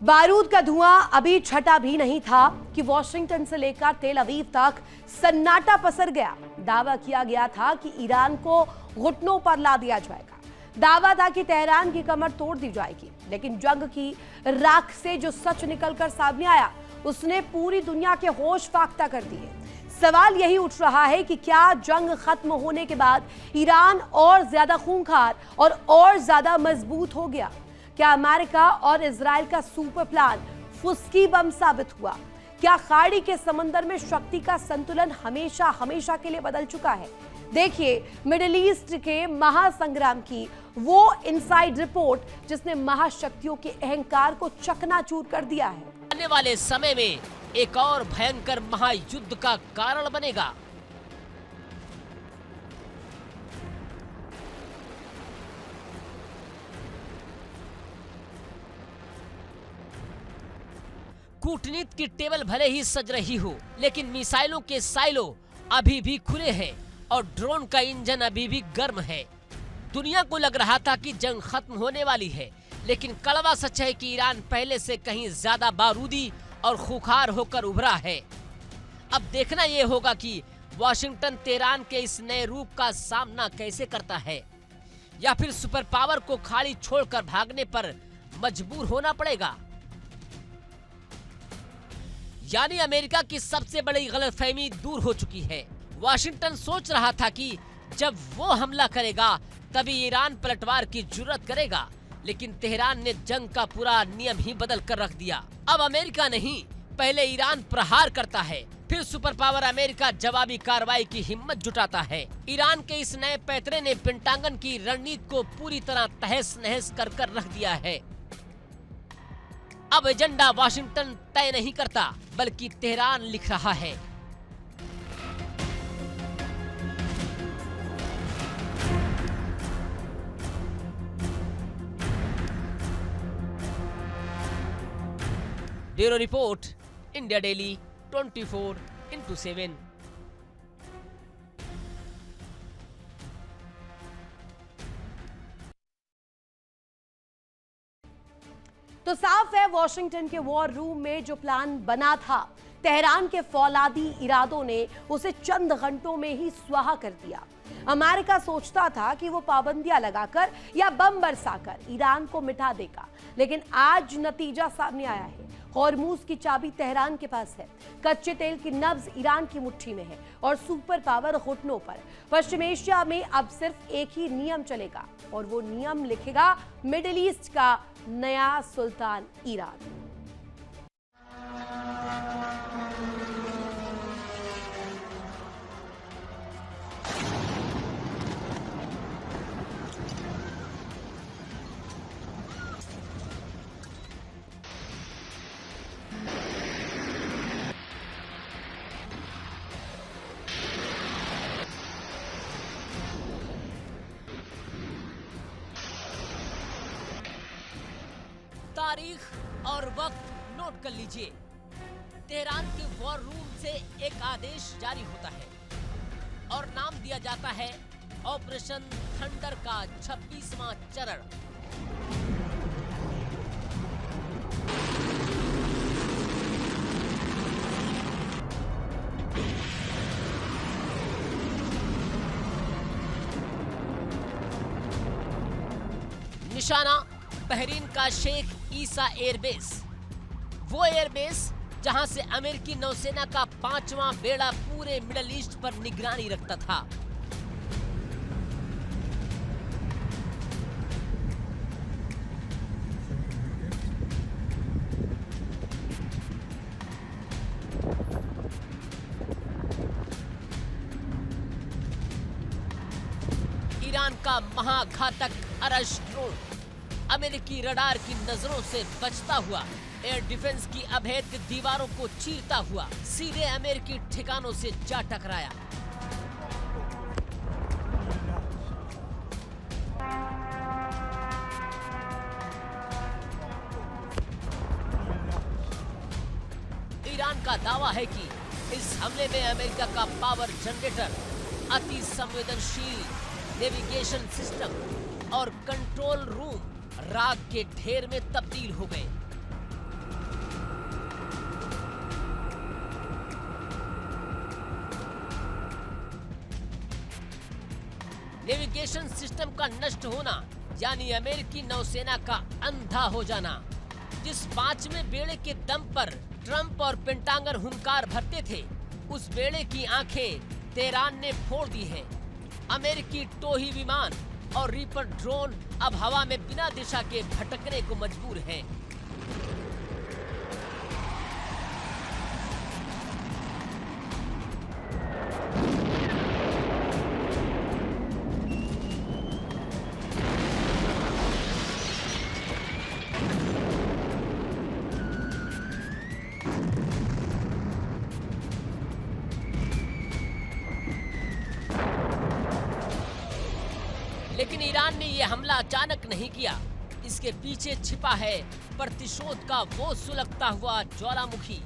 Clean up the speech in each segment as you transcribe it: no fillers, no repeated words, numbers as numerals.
बारूद का धुआं अभी छटा भी नहीं था कि वॉशिंगटन से लेकर तेल अवीव तक सन्नाटा पसर गया। दावा किया गया था कि ईरान को घुटनों पर ला दिया जाएगा। दावा था कि तेहरान की कमर तोड़ दी जाएगी, लेकिन जंग की राख से जो सच निकलकर सामने आया उसने पूरी दुनिया के होश फाख्ता कर दिए। सवाल यही उठ रहा है कि क्या जंग खत्म होने के बाद ईरान और ज्यादा खूंखार और ज्यादा मजबूत हो गया? क्या अमेरिका और इजराइल का सुपर प्लान फुस्की बम साबित हुआ? क्या खाड़ी के समंदर में शक्ति का संतुलन हमेशा हमेशा के लिए बदल चुका है? देखिए मिडिल ईस्ट के महासंग्राम की वो इनसाइड रिपोर्ट जिसने महाशक्तियों के अहंकार को चकनाचूर कर दिया है। आने वाले समय में एक और भयंकर महायुद्ध का कारण बनेगा। कूटनीति की टेबल भले ही सज रही हो, लेकिन मिसाइलों के साइलो अभी भी खुले हैं और ड्रोन का इंजन अभी भी गर्म है। दुनिया को लग रहा था कि जंग खत्म होने वाली है, लेकिन कड़वा सच है कि ईरान पहले से कहीं ज्यादा बारूदी और खूंखार होकर उभरा है। अब देखना यह होगा कि वॉशिंगटन तेहरान के इस नए रूप का सामना कैसे करता है, या फिर सुपर पावर को खाड़ी छोड़कर भागने पर मजबूर होना पड़ेगा। यानी अमेरिका की सबसे बड़ी गलतफहमी दूर हो चुकी है। वॉशिंगटन सोच रहा था कि जब वो हमला करेगा तभी ईरान पलटवार की जुर्रत करेगा, लेकिन तेहरान ने जंग का पूरा नियम ही बदल कर रख दिया। अब अमेरिका नहीं, पहले ईरान प्रहार करता है, फिर सुपर पावर अमेरिका जवाबी कार्रवाई की हिम्मत जुटाता है। ईरान के इस नए पैतरे ने पेंटागन की रणनीति को पूरी तरह तहस नहस कर रख दिया है। अब एजेंडा वॉशिंगटन तय नहीं करता, बल्कि तेहरान लिख रहा है। Bureau report, India daily 24x7। तो साफ है वॉशिंगटन के वॉर रूम में जो प्लान बना था, तेहरान के फौलादी इरादों ने उसे चंद घंटों में ही स्वाहा कर दिया। अमेरिका सोचता था कि वो पाबंदियां लगाकर या बम बरसाकर ईरान को मिटा देगा, लेकिन आज नतीजा सामने आया है। हॉर्मूज की चाबी तेहरान के पास है, कच्चे तेल की नब्ज ईरान की मुट्ठी में है और सुपर पावर घुटनों पर। पश्चिम एशिया में अब सिर्फ एक ही नियम चलेगा और वो नियम लिखेगा मिडिल ईस्ट का नया सुल्तान ईरान। तारीख और वक्त नोट कर लीजिए। तेहरान के वॉर रूम से एक आदेश जारी होता है और नाम दिया जाता है ऑपरेशन थंडर का 26वां चरण। निशाना बहरीन का शेख ईसा एयरबेस, वो एयरबेस जहां से अमेरिकी नौसेना का 5वां बेड़ा पूरे मिडिल ईस्ट पर निगरानी रखता था। ईरान का महाघातक अरश ड्रोन अमेरिकी रडार की नजरों से बचता हुआ एयर डिफेंस की अभेद्य दीवारों को चीरता हुआ सीधे अमेरिकी ठिकानों से जा टकराया। ईरान का दावा है कि इस हमले में अमेरिका का पावर जनरेटर, अति संवेदनशील नेविगेशन सिस्टम और कंट्रोल रूम राख के ढेर में तब्दील हो गए। नेविगेशन सिस्टम का नष्ट होना यानी अमेरिकी नौसेना का अंधा हो जाना। जिस 5वें बेड़े के दम पर ट्रंप और पेंटागन हुंकार भरते थे, उस बेड़े की आंखें तेहरान ने फोड़ दी है। अमेरिकी टोही विमान और रीपर ड्रोन अब हवा में बिना दिशा के भटकने को मजबूर हैं। लेकिन ईरान ने यह हमला अचानक नहीं किया। इसके पीछे छिपा है प्रतिशोध का वो सुलगता हुआ ज्वालामुखी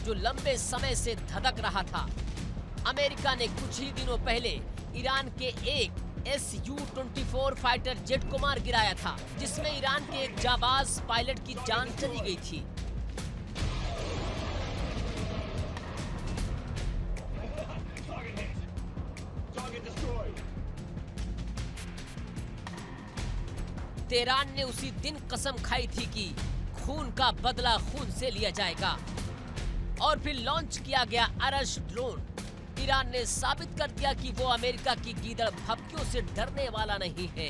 जो लंबे समय से धधक रहा था। अमेरिका ने कुछ ही दिनों पहले ईरान के एक Su-24 फाइटर जेट को मार गिराया था, जिसमें ईरान के एक जाबाज पायलट की जान चली गई थी। तेहरान ने उसी दिन कसम खाई थी कि खून का बदला खून से लिया जाएगा और फिर लॉन्च किया गया अरश ड्रोन। ईरान ने साबित कर दिया कि वो अमेरिका की गीदड़ भभकियों से डरने वाला नहीं है।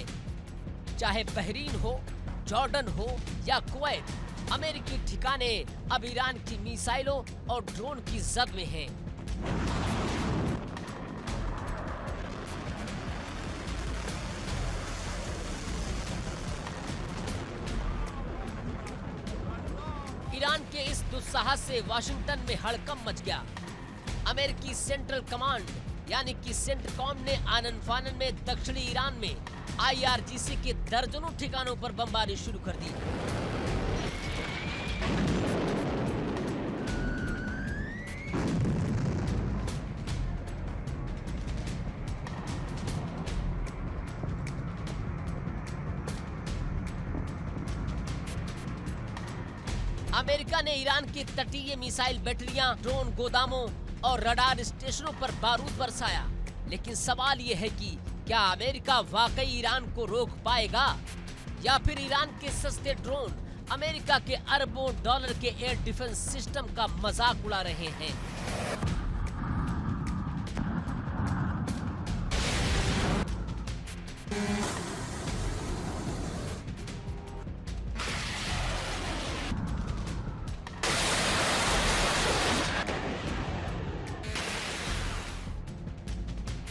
चाहे बहरीन हो, जॉर्डन हो या कुवैत, अमेरिकी ठिकाने अब ईरान की मिसाइलों और ड्रोन की जद में हैं। ईरान के इस दुस्साहस से वाशिंगटन में हड़कंप मच गया। अमेरिकी सेंट्रल कमांड यानी कि सेंटकॉम ने आनन फानन में दक्षिणी ईरान में IRGC के दर्जनों ठिकानों पर बमबारी शुरू कर दी। अमेरिका ने ईरान की तटीय मिसाइल बैटरियां, ड्रोन गोदामों और रडार स्टेशनों पर बारूद बरसाया। लेकिन सवाल ये है कि क्या अमेरिका वाकई ईरान को रोक पाएगा या फिर ईरान के सस्ते ड्रोन अमेरिका के अरबों डॉलर के एयर डिफेंस सिस्टम का मजाक उड़ा रहे हैं।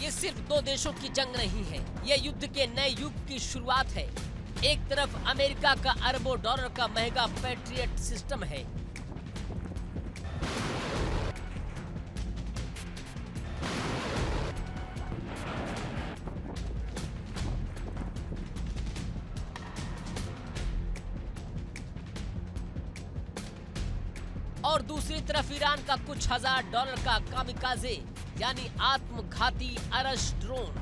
ये सिर्फ दो देशों की जंग नहीं है, ये युद्ध के नए युग की शुरुआत है। एक तरफ अमेरिका का अरबों डॉलर का महंगा पैट्रियट सिस्टम है, और दूसरी तरफ ईरान का कुछ हजार डॉलर का कामिकाजे यानी आत्मघाती अरश ड्रोन।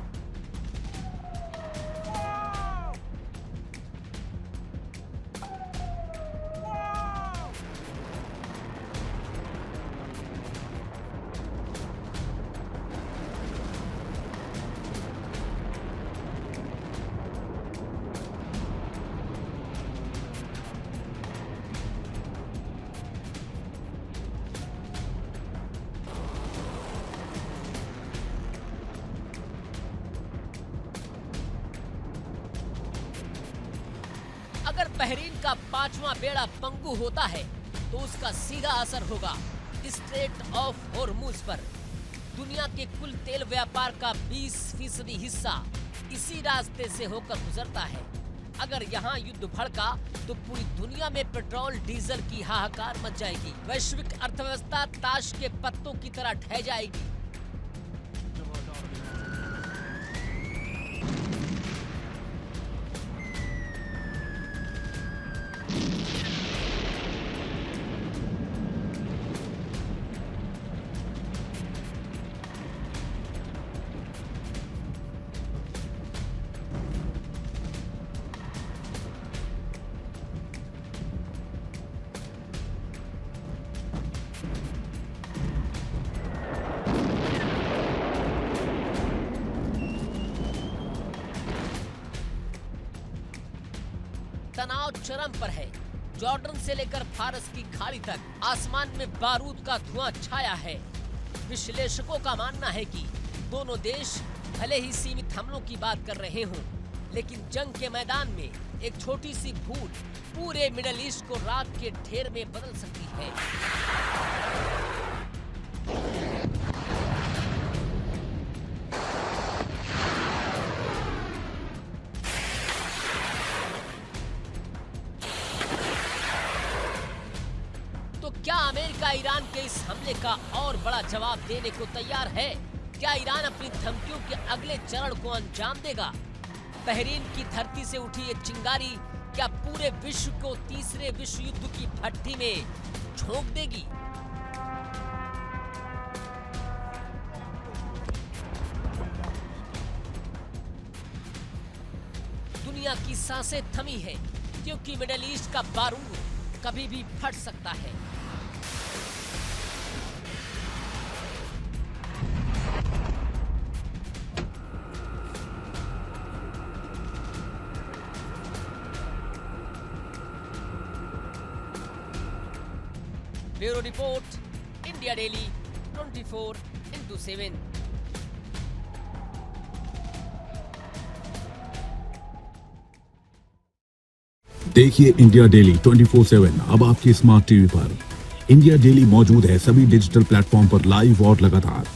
अगर बहरीन का 5वां बेड़ा पंगु होता है तो उसका सीधा असर होगा स्ट्रेट ऑफ हॉर्मुज पर। दुनिया के कुल तेल व्यापार का 20% हिस्सा इसी रास्ते से होकर गुजरता है। अगर यहाँ युद्ध भड़का तो पूरी दुनिया में पेट्रोल डीजल की हाहाकार मच जाएगी। वैश्विक अर्थव्यवस्था ताश के पत्तों की तरह ढह जाएगी। चरम पर है। जॉर्डन से लेकर फारस की खाड़ी तक आसमान में बारूद का धुआं छाया है। विश्लेषकों का मानना है कि दोनों देश भले ही सीमित हमलों की बात कर रहे हों, लेकिन जंग के मैदान में एक छोटी सी भूल पूरे मिडिल ईस्ट को रात के ढेर में बदल सकती है। तो क्या अमेरिका ईरान के इस हमले का और बड़ा जवाब देने को तैयार है? क्या ईरान अपनी धमकियों के अगले चरण को अंजाम देगा? बहरीन की धरती से उठी ये चिंगारी क्या पूरे विश्व को तीसरे विश्व युद्ध की भट्टी में झोंक देगी? दुनिया की सांसें थमी है, क्योंकि मिडिल ईस्ट का बारूद कभी भी फट सकता है। Bureau report, India daily 24/7। देखिए इंडिया डेली 24/7 अब आपकी स्मार्ट टीवी पर। इंडिया डेली मौजूद है सभी डिजिटल प्लेटफॉर्म पर लाइव और लगातार।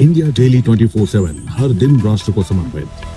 इंडिया डेली 24/7 हर दिन राष्ट्र को समर्पित।